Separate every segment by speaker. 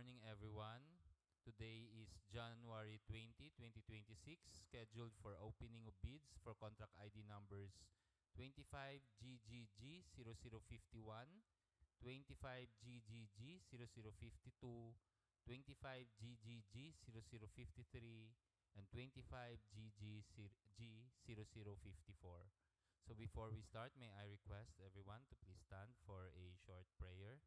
Speaker 1: morning, everyone. Today is January 20, 2026, scheduled for opening of bids for contract ID numbers 25GGG0051, 25GGG0052, 25GGG0053, and 25GGG0054. So before we start, may I request everyone to please stand for a short prayer.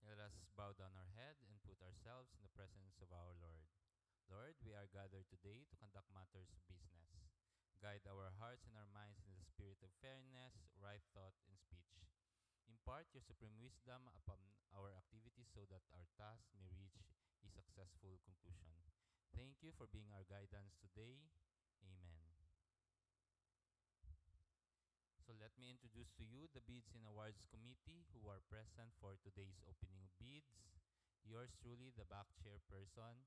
Speaker 1: Let us bow down our head and put ourselves in the presence of our Lord. Lord, we are gathered today to conduct matters of business. Guide our hearts and our minds in the spirit of fairness, right thought, and speech. Impart your supreme wisdom upon our activities so that our task may reach a successful conclusion. Thank you for being our guidance today. Amen. So let me introduce to you the Bids and Awards Committee who are present for today's opening bids. Yours truly, the back chairperson,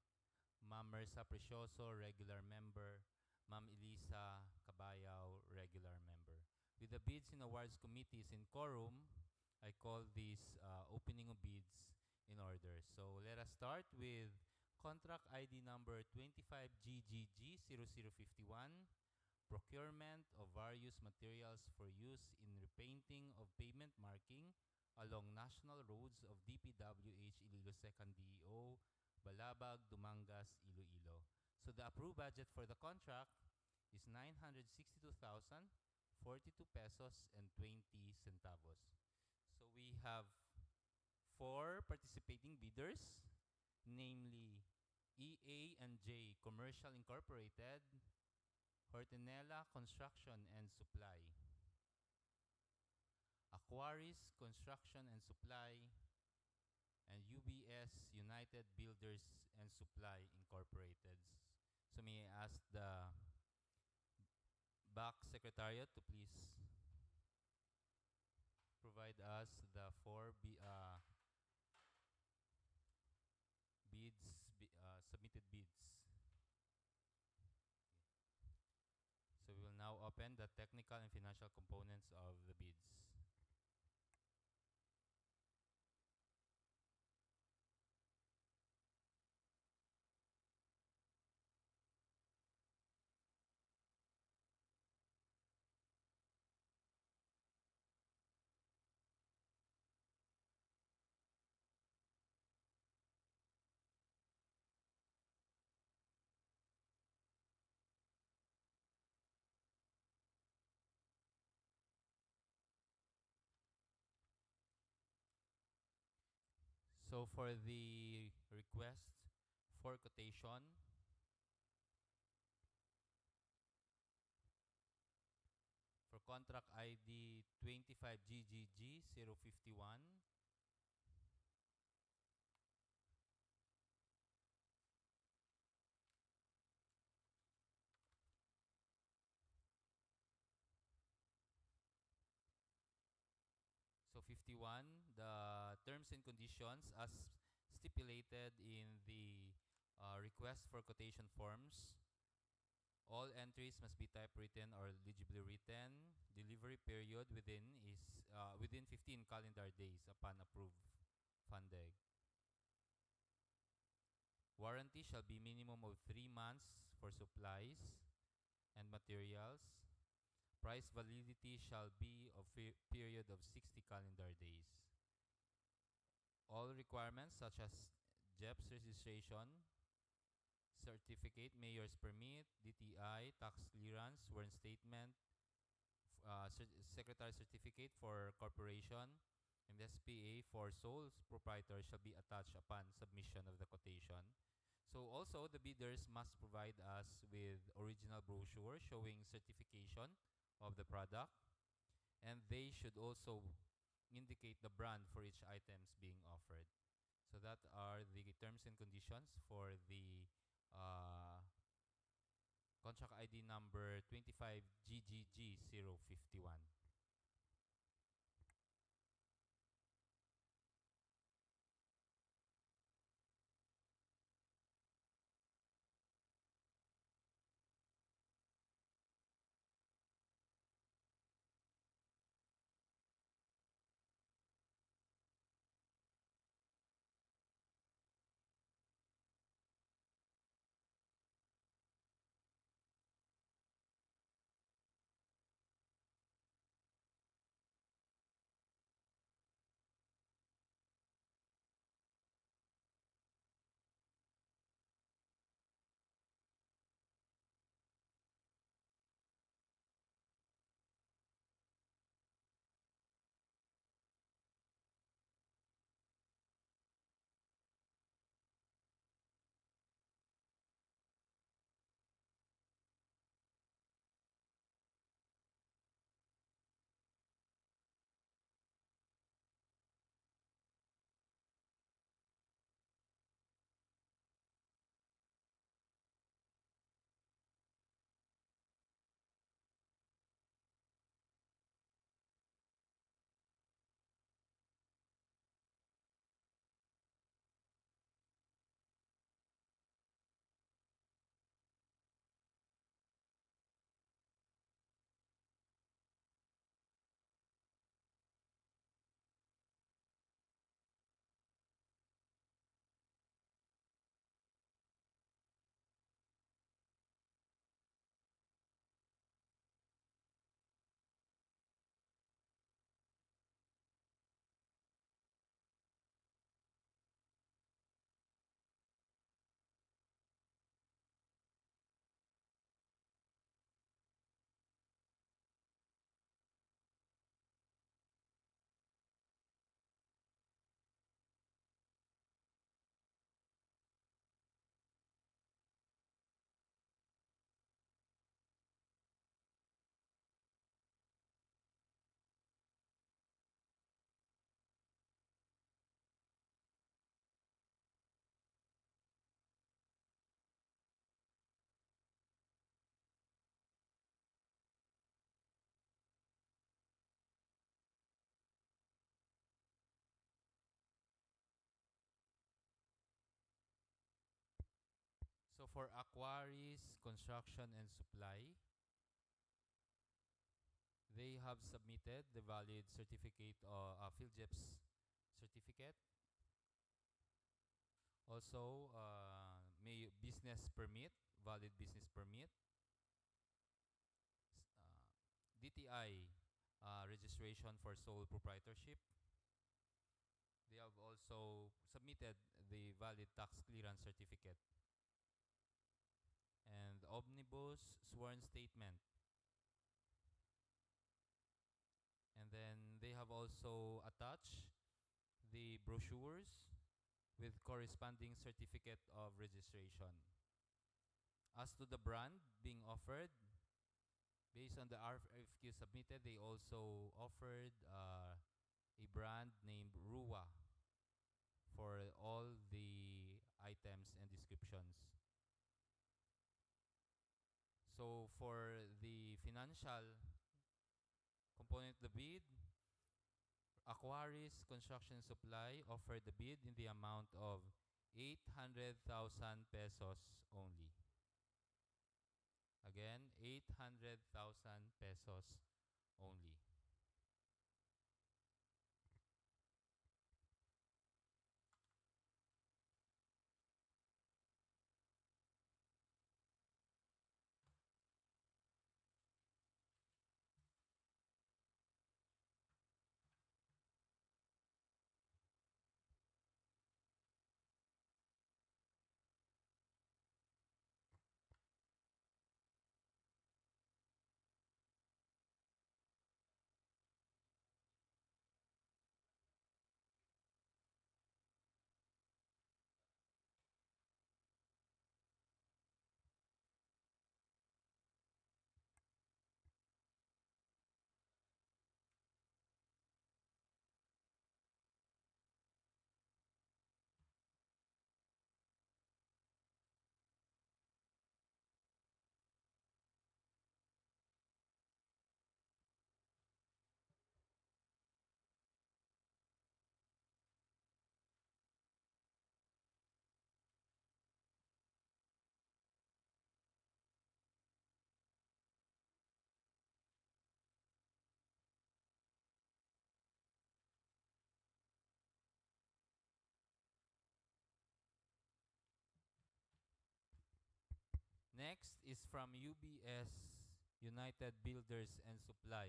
Speaker 1: Ma'am Mersa Precioso, regular member, Ma'am Elisa Cabayao, regular member. With the Bids and Awards Committees in quorum, I call this opening of bids in order. So let us start with contract ID number 25GGG0051. Procurement of various materials for use in repainting of pavement marking along national roads of DPWH Iloilo 2nd DEO, Balabag, Dumangas, Iloilo. So the approved budget for the contract is 962,042 pesos and 20 centavos. So we have 4 participating bidders, namely EA&J Commercial Incorporated, Hortenella Construction and Supply, Aquaris Construction and Supply, and UBS United Builders and Supply Incorporated. So may I ask the back secretariat to please provide us the 4 submitted bids. So we will now open the technical and financial components of the bids. So for the request for quotation, for contract ID 25GGG051, so 51, the terms and conditions as stipulated in the request for quotation forms. All entries must be typewritten or legibly written. Delivery period within 15 calendar days upon approved FANDEG. Warranty shall be minimum of 3 months for supplies and materials. Price validity shall be of period of 60 calendar days. All requirements such as JEPS registration, certificate, mayor's permit, DTI, tax clearance, sworn statement, secretary certificate for corporation, and SPA for sole proprietor shall be attached upon submission of the quotation. So also, the bidders must provide us with original brochure showing certification of the product, and they should also indicate the brand for each items being offered. So that are the terms and conditions for the contract ID number 25GGG051. For Aquaris Construction and Supply, they have submitted the valid certificate or PhilJEPS certificate. Also, may business permit, valid business permit, DTI registration for sole proprietorship. They have also submitted the valid tax clearance certificate and omnibus sworn statement. And then they have also attached the brochures with corresponding certificate of registration. As to the brand being offered, based on the RFQ submitted, they also offered a brand named Ruwa for all the items and descriptions. So for the financial component of the bid, Aquaris Construction Supply offered the bid in the amount of 800,000 pesos only. Again, 800,000 pesos only. Next is from UBS United Builders and Supply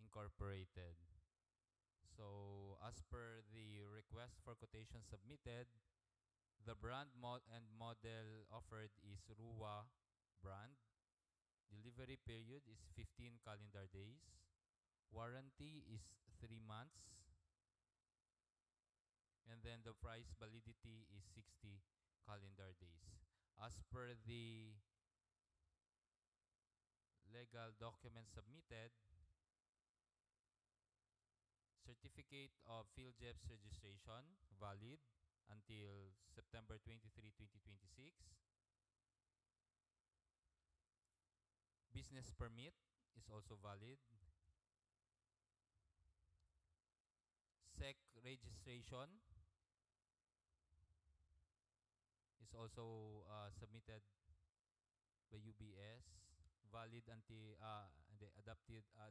Speaker 1: Incorporated. So as per the request for quotation submitted, the brand and model offered is Ruwa brand. Delivery period is 15 calendar days. Warranty is 3 months. And then the price validity is 60 calendar days. As per the legal documents submitted, certificate of PhilJEPS registration valid until September 23, 2026. Business permit is also valid. SEC registration is also submitted by UBS, valid until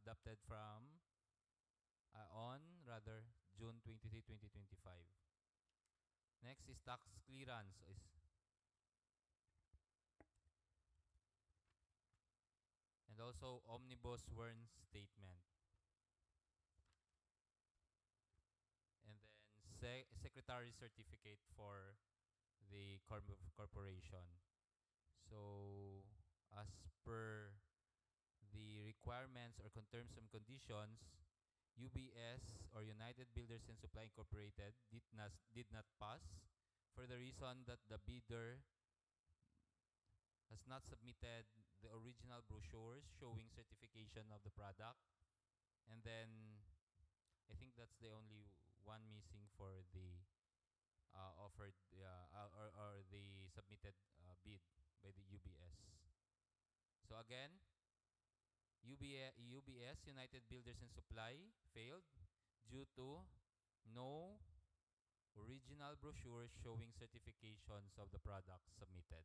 Speaker 1: adopted from June 23, 2025. Next is tax clearance and also omnibus sworn statement. And then secretary certificate for the corporation. So as per the requirements or terms and conditions, UBS or United Builders and Supply Incorporated did not pass for the reason that the bidder has not submitted the original brochures showing certification of the product. And then I think that's the only one missing for the offered or the submitted bid by the UBS. So again, UBS United Builders and Supply failed due to no original brochures showing certifications of the products submitted.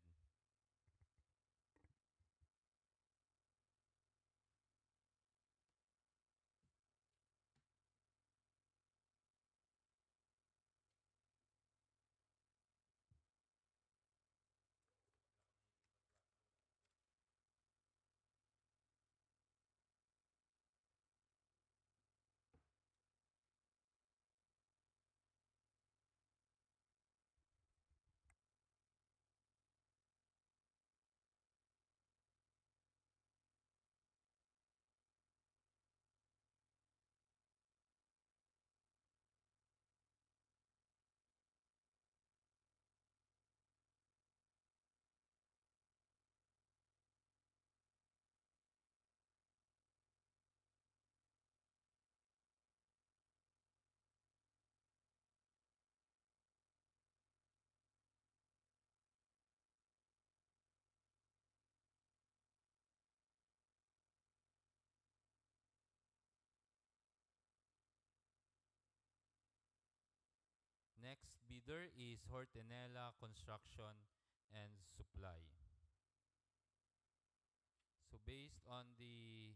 Speaker 1: bidder is Hortenela Construction and Supply. So based on the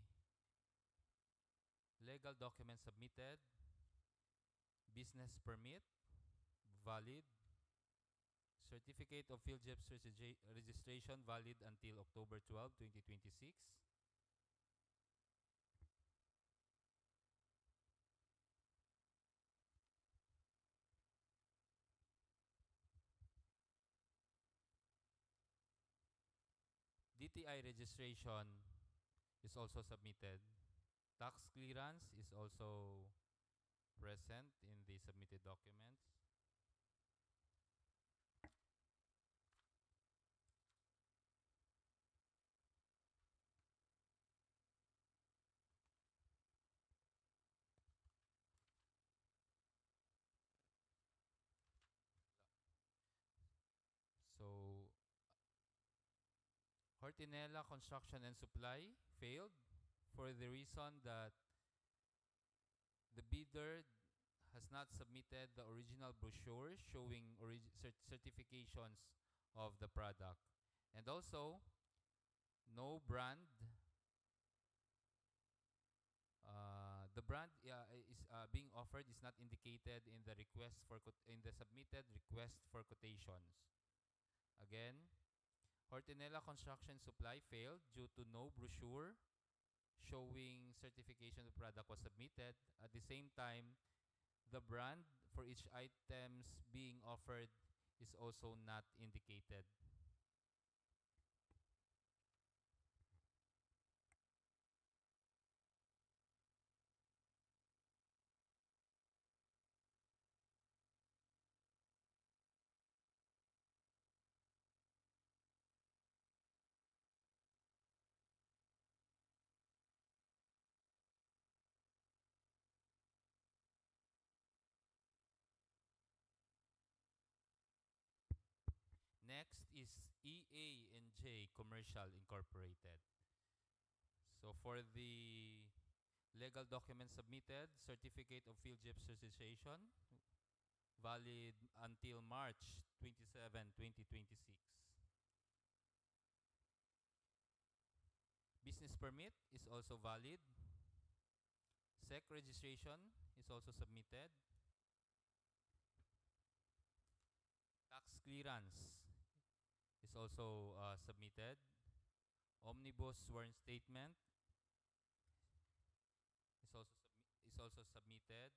Speaker 1: legal documents submitted, business permit, valid. Certificate of PhilJEPS registration valid until October 12, 2026. DTI registration is also submitted. Tax clearance is also present in the submitted documents. So, Hortinella Construction and Supply failed for the reason that the bidder has not submitted the original brochure showing certifications of the product. And also, no brand. The brand is being offered is not indicated in the request for in the submitted request for quotations. Again, Hortinella Construction Supply failed due to no brochure showing certification of the product was submitted. At the same time, the brand for each items being offered is also not indicated. Next is EA&J Commercial Incorporated. So for the legal documents submitted, Certificate of PhilJEPS registration, valid until March 27, 2026. Business permit is also valid. SEC registration is also submitted. Tax clearance is also submitted. Omnibus sworn statement is also submitted.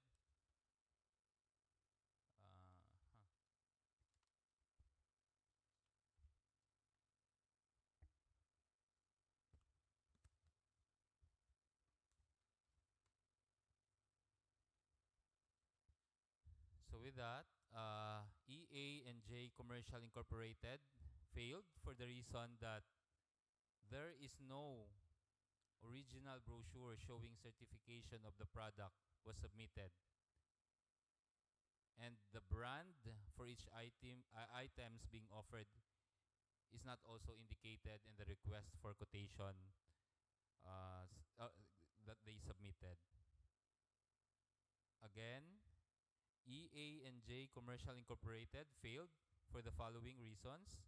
Speaker 1: So with that, EA&J Commercial Incorporated failed for the reason that there is no original brochure showing certification of the product was submitted. And the brand for each items being offered is not also indicated in the request for quotation that they submitted. Again, EA&J Commercial Incorporated failed for the following reasons.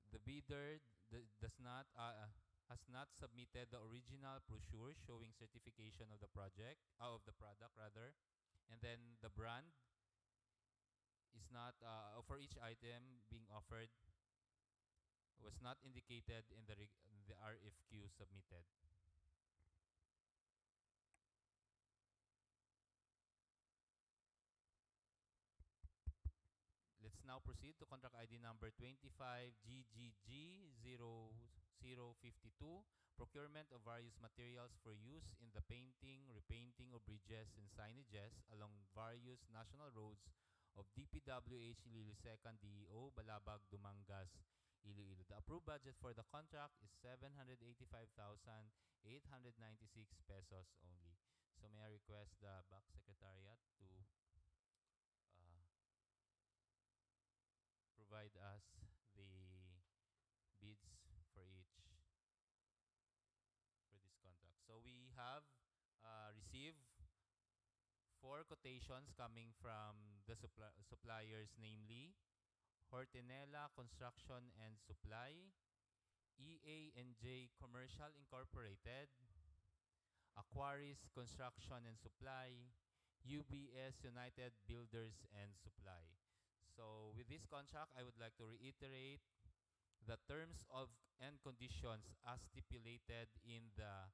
Speaker 1: The bidder has not submitted the original brochure showing certification of the product rather, and then the brand is not for each item being offered was not indicated in the RFQ submitted. Let's now proceed to contract ID number 25GGG0052, procurement of various materials for use in the painting, repainting of bridges and signages along various national roads of DPWH Iloilo 2nd DEO, Balabag, Dumangas, Iloilo. The approved budget for the contract is 785,896 pesos only. So may I request the back secretariat to provide us the bids for this contract. So we have received 4 quotations coming from the suppliers, namely Hortinella Construction and Supply, EA&J Commercial Incorporated, Aquaris Construction and Supply, UBS United Builders and Supply. So with this contract, I would like to reiterate the terms of and conditions as stipulated in the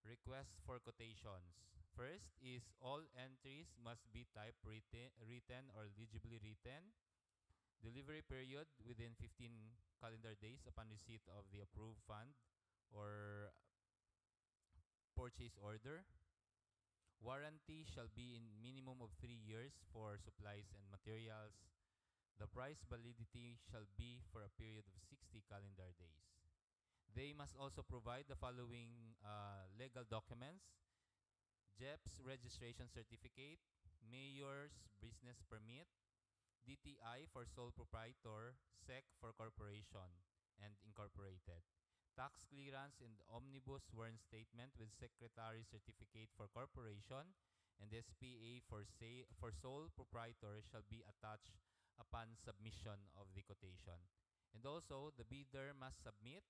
Speaker 1: request for quotations. First is all entries must be type written or legibly written. Delivery period within 15 calendar days upon receipt of the approved fund or purchase order. Warranty shall be in minimum of 3 years for supplies and materials. The price validity shall be for a period of 60 calendar days. They must also provide the following legal documents: JEP's registration certificate, Mayor's business permit, DTI for sole proprietor, SEC for corporation and incorporated, tax clearance and omnibus sworn statement with secretary certificate for corporation, and SPA for sole proprietor shall be attached upon submission of the quotation. And also, the bidder must submit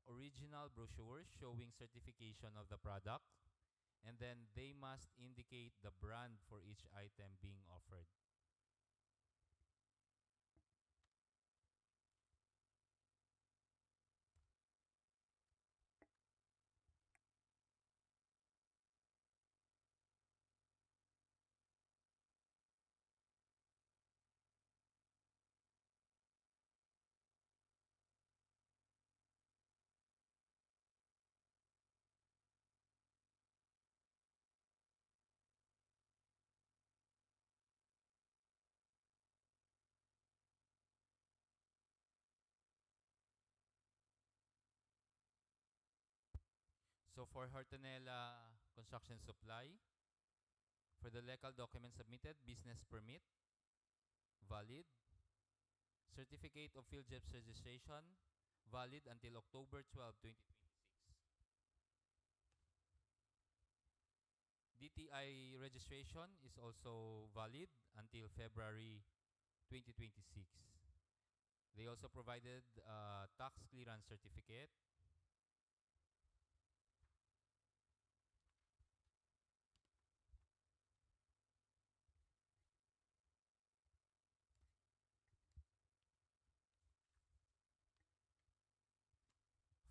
Speaker 1: original brochures showing certification of the product, and then they must indicate the brand for each item being offered. So for Hortonella Construction Supply, for the legal documents submitted, business permit, valid. Certificate of PhilJEP's registration, valid until October 12, 2026. DTI registration is also valid until February 2026. They also provided tax clearance certificate.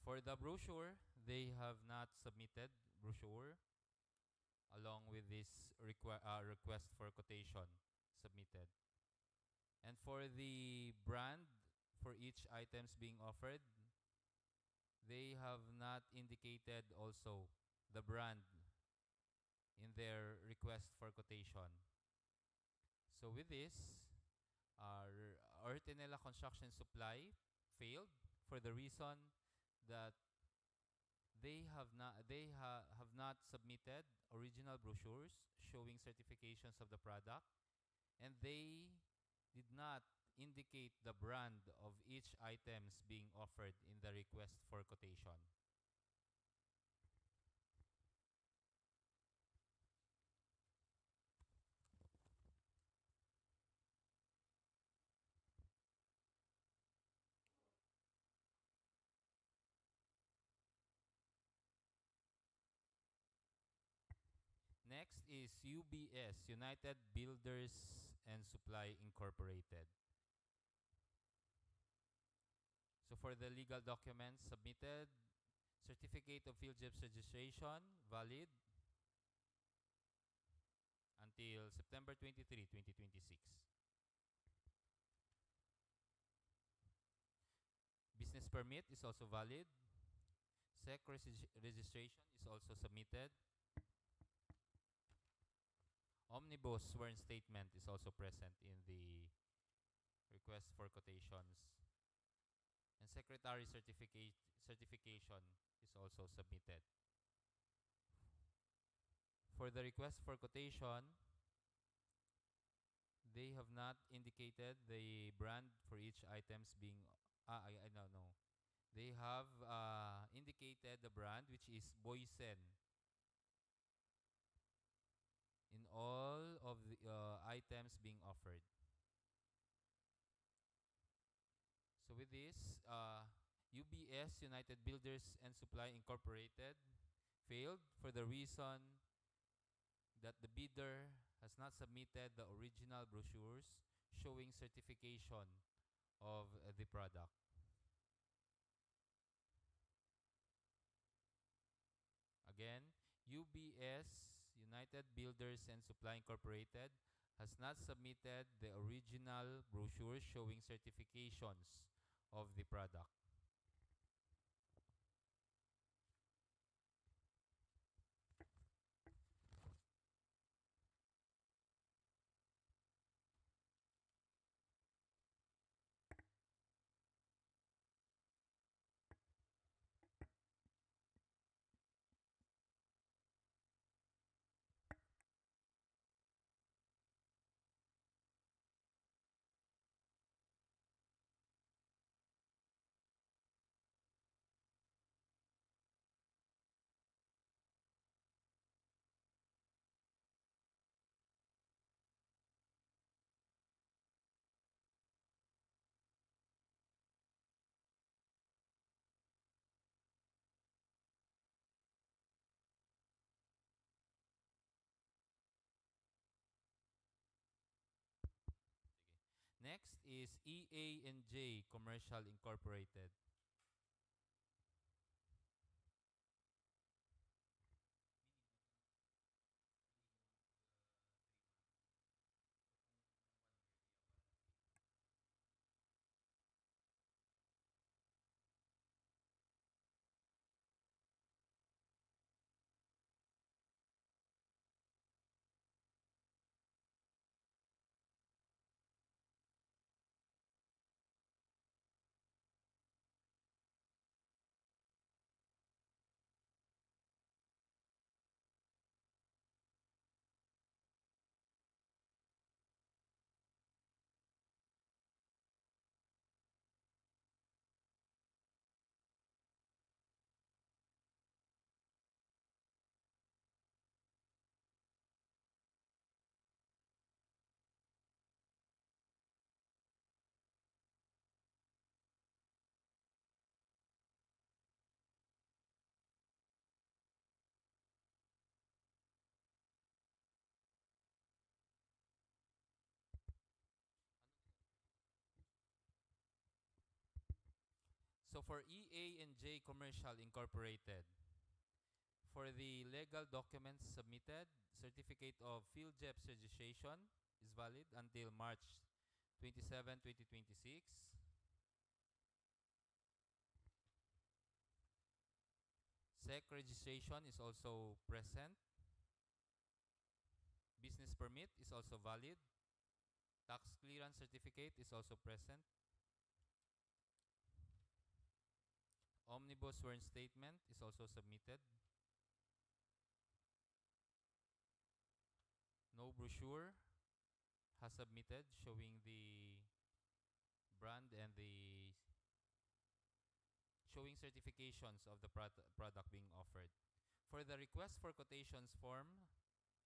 Speaker 1: For the brochure, they have not submitted brochure along with this request for quotation submitted. And for the brand for each items being offered, they have not indicated also the brand in their request for quotation. So with this, our Ortinella Construction Supply failed for the reason that have not submitted original brochures showing certifications of the product, and they did not indicate the brand of each items being offered in the request for quotation. Next is UBS, United Builders and Supply Incorporated. So for the legal documents submitted, certificate of PhilJEP's registration, valid until September 23, 2026. Business permit is also valid. SEC registration is also submitted. Omnibus sworn statement is also present in the request for quotations. And secretary certification is also submitted. For the request for quotation, they have not indicated the brand for each items being I don't know. They have indicated the brand, which is Boysen all of the items being offered. So with this, UBS, United Builders and Supply Incorporated, failed for the reason that the bidder has not submitted the original brochures showing certification of the product. Again, UBS, United Builders and Supply Incorporated, has not submitted the original brochures showing certifications of the product. Next is EA&J Commercial Incorporated. So for EA&J Commercial Incorporated, for the legal documents submitted, certificate of PhilJEPS registration is valid until March 27, 2026. SEC registration is also present. Business permit is also valid. Tax clearance certificate is also present. Omnibus sworn statement is also submitted. No brochure has submitted showing the brand and the showing certifications of the product being offered. For the request for quotations form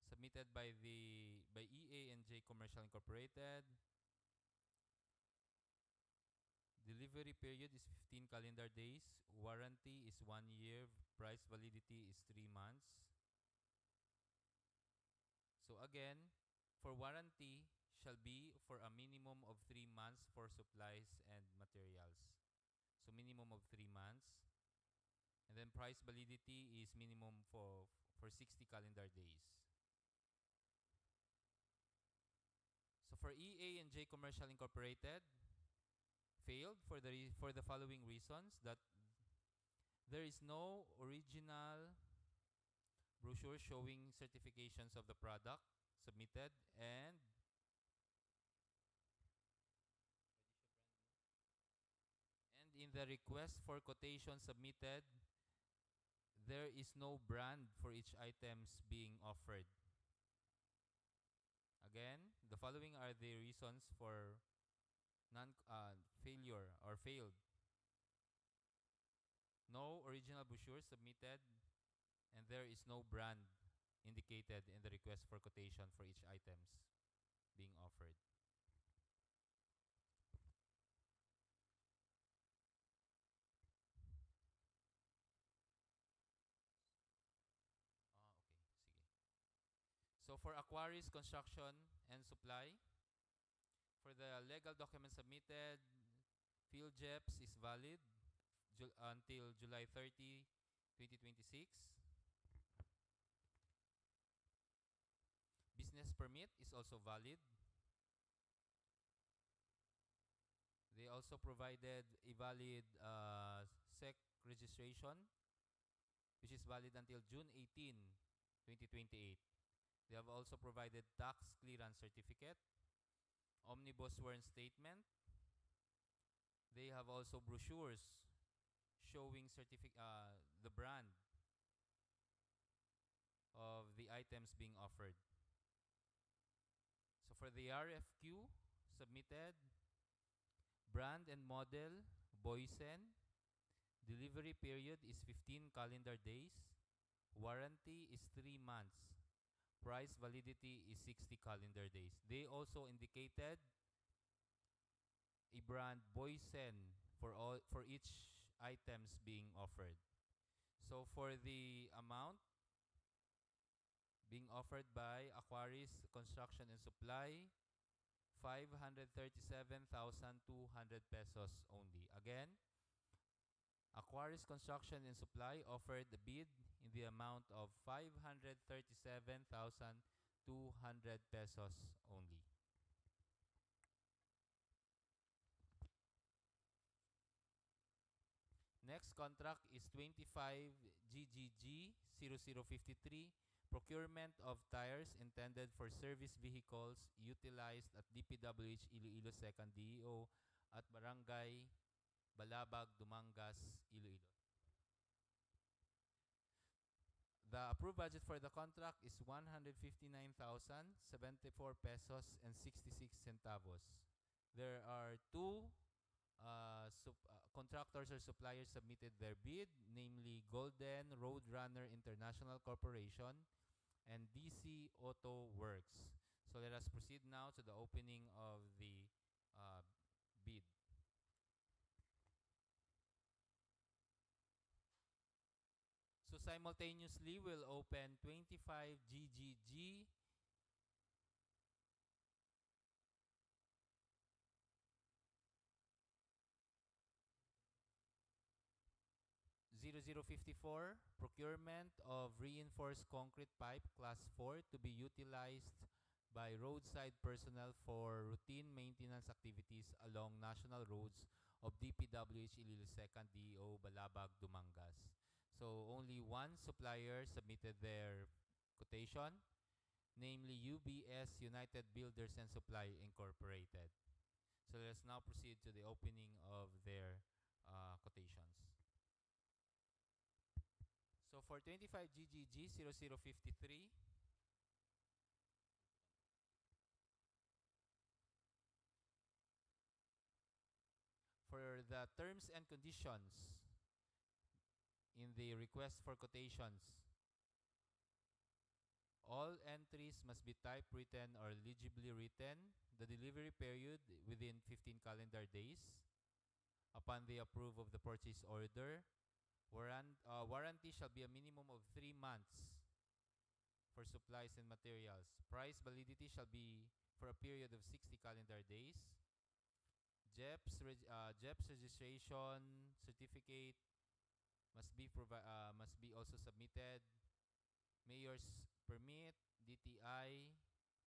Speaker 1: submitted by EA&J Commercial Incorporated, delivery period is 15 calendar days, warranty is 1 year, price validity is 3 months. So again, for warranty shall be for a minimum of 3 months for supplies and materials. So minimum of 3 months. And then price validity is minimum for 60 calendar days. So for EA&J Commercial Incorporated, failed for the following reasons: that there is no original brochure showing certifications of the product submitted, and in the request for quotation submitted, there is no brand for each items being offered. Again, the following are the reasons for failure or failed. No original brochure submitted, and there is no brand indicated in the request for quotation for each items being offered. Okay. Sige. So for Aquaris Construction and Supply, for the legal documents submitted, PhilJeps is valid until July 30, 2026. Business permit is also valid. They also provided a valid SEC registration, which is valid until June 18, 2028. They have also provided tax clearance certificate, omnibus sworn statement. They have also brochures showing the brand of the items being offered. So for the RFQ submitted, brand and model Boysen, delivery period is 15 calendar days, warranty is 3 months, price validity is 60 calendar days. They also indicated a brand Boysen for each items being offered. So for the amount being offered by Aquaris Construction and Supply, 537,200 pesos only. Again, Aquaris Construction and Supply offered the bid in the amount of 537,200 pesos only. Next contract is 25 GGG 0053, procurement of tires intended for service vehicles utilized at DPWH Iloilo 2nd DEO at Barangay Balabag, Dumangas, Iloilo. The approved budget for the contract is 159,074 pesos and 66 centavos. There are two contractors or suppliers submitted their bid, namely Golden Roadrunner International Corporation and DC Auto Works. So let us proceed now to the opening of the bid. So simultaneously, we'll open 25 GGG 0054, procurement of reinforced concrete pipe class 4 to be utilized by roadside personnel for routine maintenance activities along national roads of DPWH Iloilo 2nd DEO Balabag, Dumangas. So only one supplier submitted their quotation, namely UBS United Builders and Supply Incorporated. So let's now proceed to the opening of their quotations. So for 25 GGG 0053, for the terms and conditions in the request for quotations, all entries must be typewritten or legibly written. The delivery period within 15 calendar days. Upon the approval of the purchase order, warranty shall be a minimum of 3 months for supplies and materials. Price validity shall be for a period of 60 calendar days. JEPS registration certificate must be also submitted. Mayor's permit, DTI,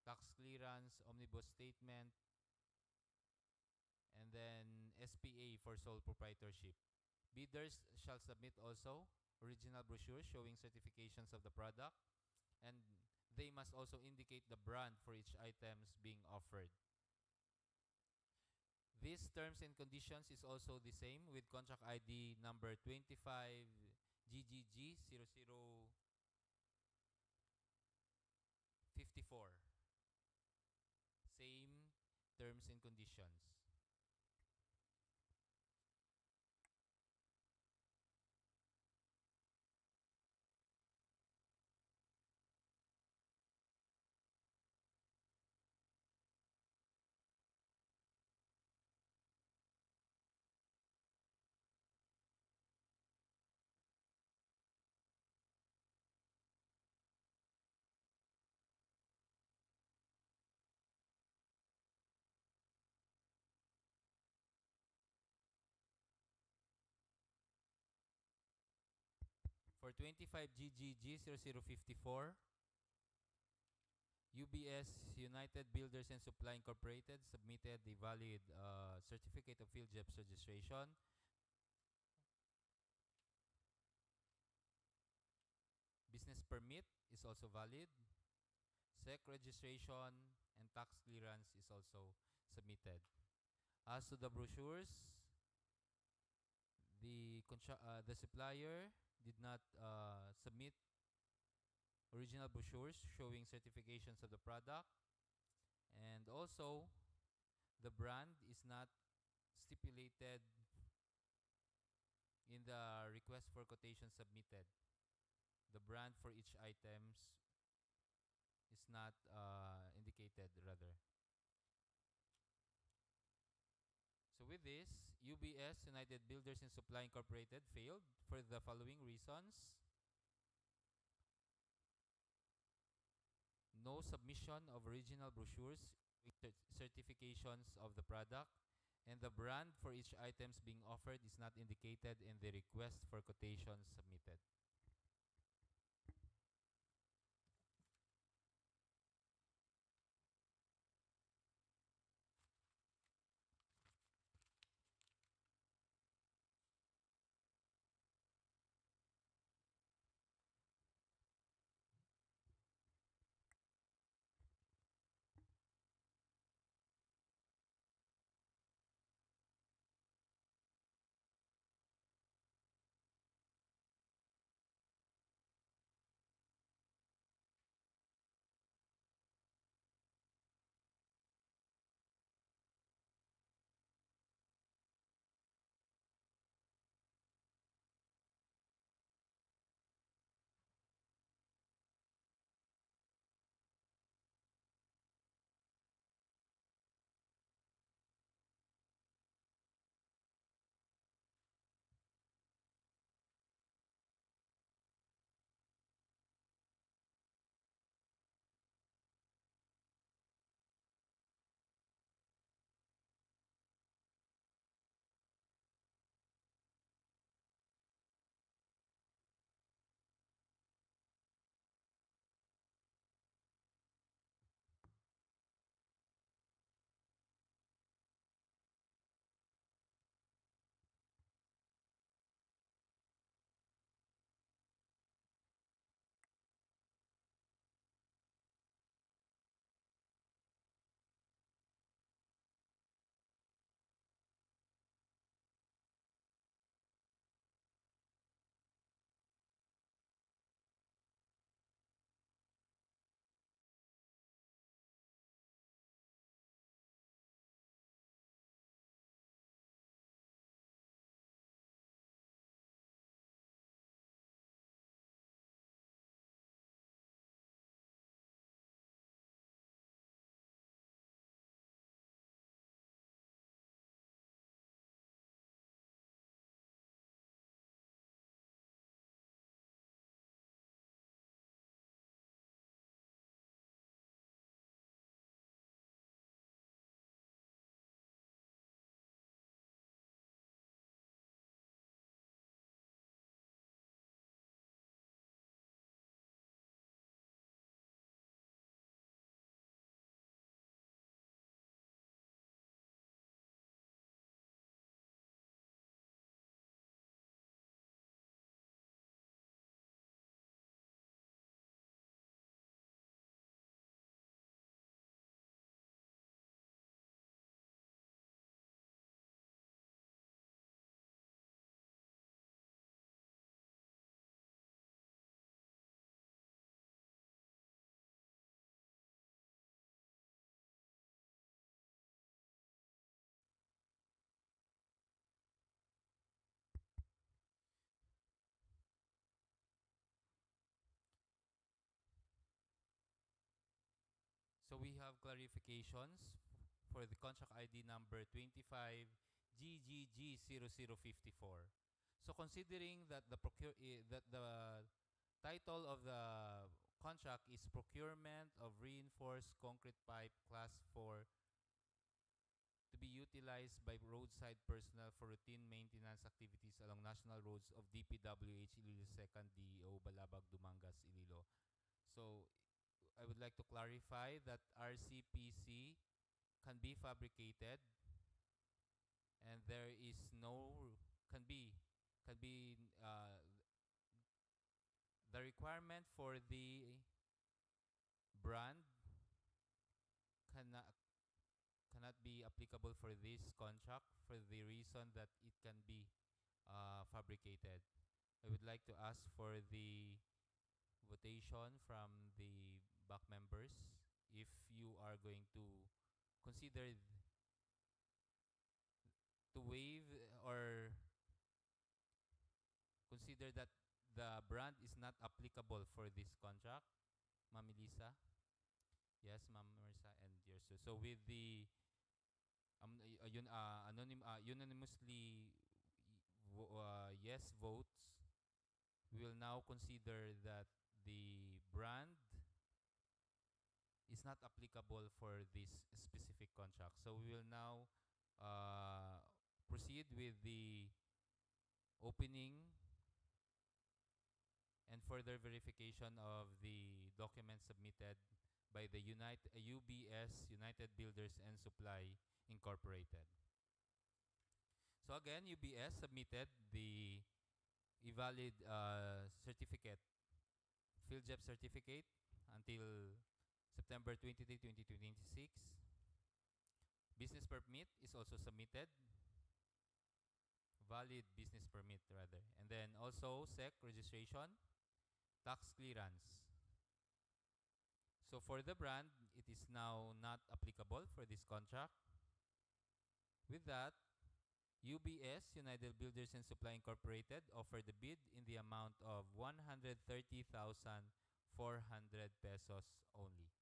Speaker 1: tax clearance, omnibus statement, and then SPA for sole proprietorship. Bidders shall submit also original brochures showing certifications of the product, and they must also indicate the brand for each items being offered. These terms and conditions is also the same with contract ID number 25 GGG 0054. Same terms and conditions. 25GGG0054, UBS United Builders and Supply Incorporated submitted a valid certificate of field JEPS registration. Business permit is also valid. SEC registration and tax clearance is also submitted. As to the brochures, the supplier did not submit original brochures showing certifications of the product, and also the brand is not stipulated in the request for quotation submitted. The brand for each items is not indicated rather. So with this, UBS United Builders and Supply Incorporated failed for the following reasons: no submission of original brochures with certifications of the product, and the brand for each items being offered is not indicated in the request for quotations submitted. So we have clarifications for the contract ID number 25GGG0054. So considering that the title of the contract is Procurement of Reinforced Concrete Pipe Class 4 to be utilized by roadside personnel for routine maintenance activities along national roads of DPWH Iloilo 2nd DEO Balabag Dumangas Iloilo. So I would like to clarify that RCPC can be fabricated, and there is no can be the requirement for the brand cannot cannot be applicable for this contract for the reason that it can be fabricated. I would like to ask for the votation from the back members if you are going to consider to waive or consider that the brand is not applicable for this contract. Ma'am Elisa? Yes, Ma'am Marisa, and yours too. So with the unanimously yes votes, we will now consider that the brand is not applicable for this specific contract. So we will now proceed with the opening and further verification of the documents submitted by the UBS, United Builders and Supply Incorporated. So again, UBS submitted the e-valid certificate, PhilJEP certificate until September 23, 2026. Business permit is also submitted, valid business permit rather. And then also SEC registration, tax clearance. So for the brand, it is now not applicable for this contract. With that, UBS, United Builders and Supply Incorporated, offered the bid in the amount of 130,400 pesos only.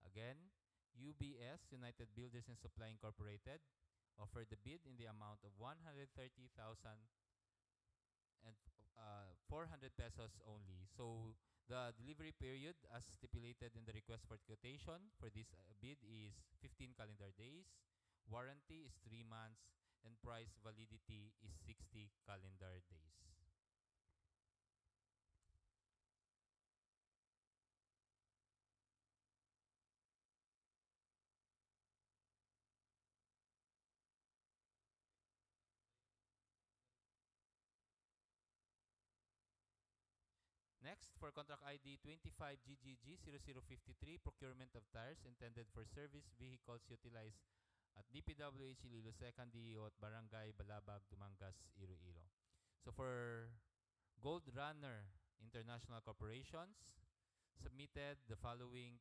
Speaker 1: Again, UBS, United Builders and Supply Incorporated, offered the bid in the amount of 130,400 pesos only. So the delivery period as stipulated in the request for quotation for this bid is 15 calendar days. Warranty is 3 months and price validity is 60 calendar days. Next, for contract ID 25GGG0053, procurement of tires intended for service vehicles utilized at DPWH Iloilo 2nd DEO at Barangay Balabag, Dumangas, Iloilo. So for Gold Runner International Corporations, submitted the following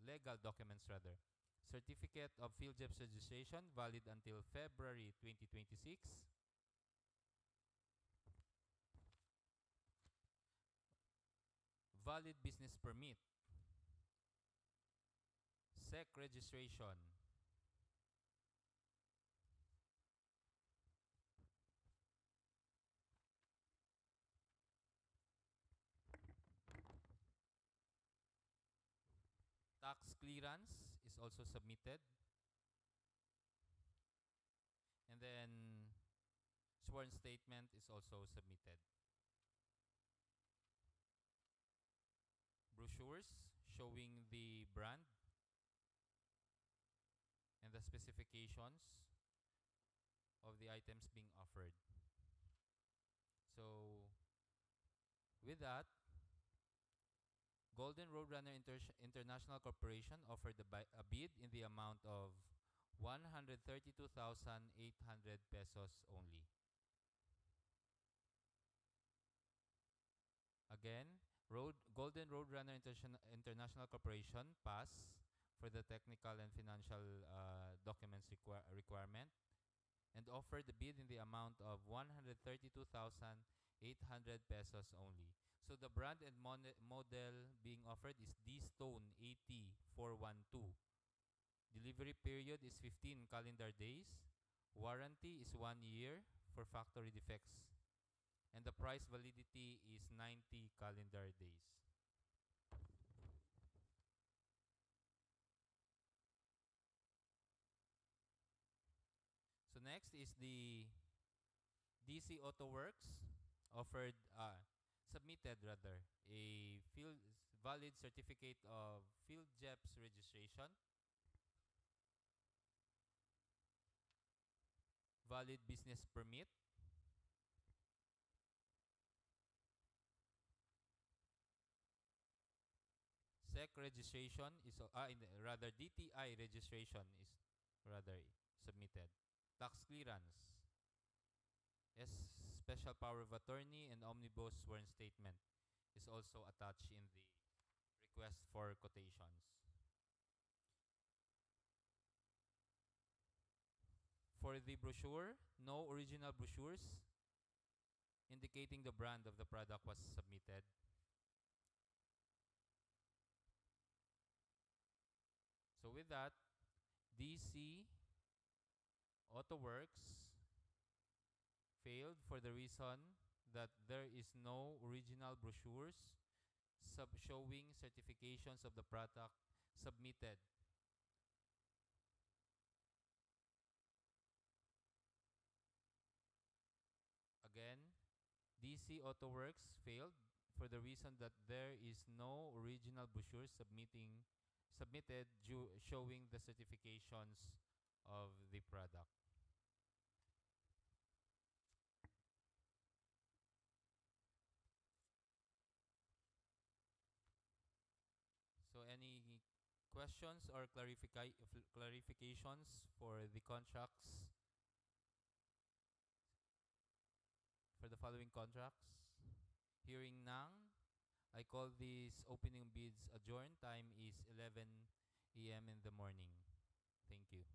Speaker 1: legal documents rather. Certificate of PhilJEP registration valid until February 2026. Valid business permit. SEC registration. Tax clearance is also submitted. And then sworn statement is also submitted. Brochures showing the brand and the specifications of the items being offered. So with that, Golden Roadrunner International Corporation offered a bid in the amount of 132,800 pesos only. Again, Golden Roadrunner International Corporation pass for the technical and financial documents requirement and offered the bid in the amount of 132,800 pesos only. So the brand and model being offered is D-Stone AT412. Delivery period is 15 calendar days. Warranty is 1 year for factory defects. And the price validity is 90 calendar days. So next is the DC Auto Works offered submitted rather a field valid certificate of Field JEPS registration, valid business permit, SEC registration is rather DTI registration is rather submitted. Tax clearance, special power of attorney and omnibus sworn statement is also attached in the request for quotations. For the brochure, no original brochures indicating the brand of the product was submitted. So with that, DC AutoWorks failed for the reason that there is no original brochures showing certifications of the product submitted. Again, DC AutoWorks failed for the reason that there is no original brochure submitted showing the certifications of the product. So any questions or clarifications for the contracts, for the following contracts? Hearing none, I call these opening bids adjourned. Time is 11 a.m. in the morning. Thank you.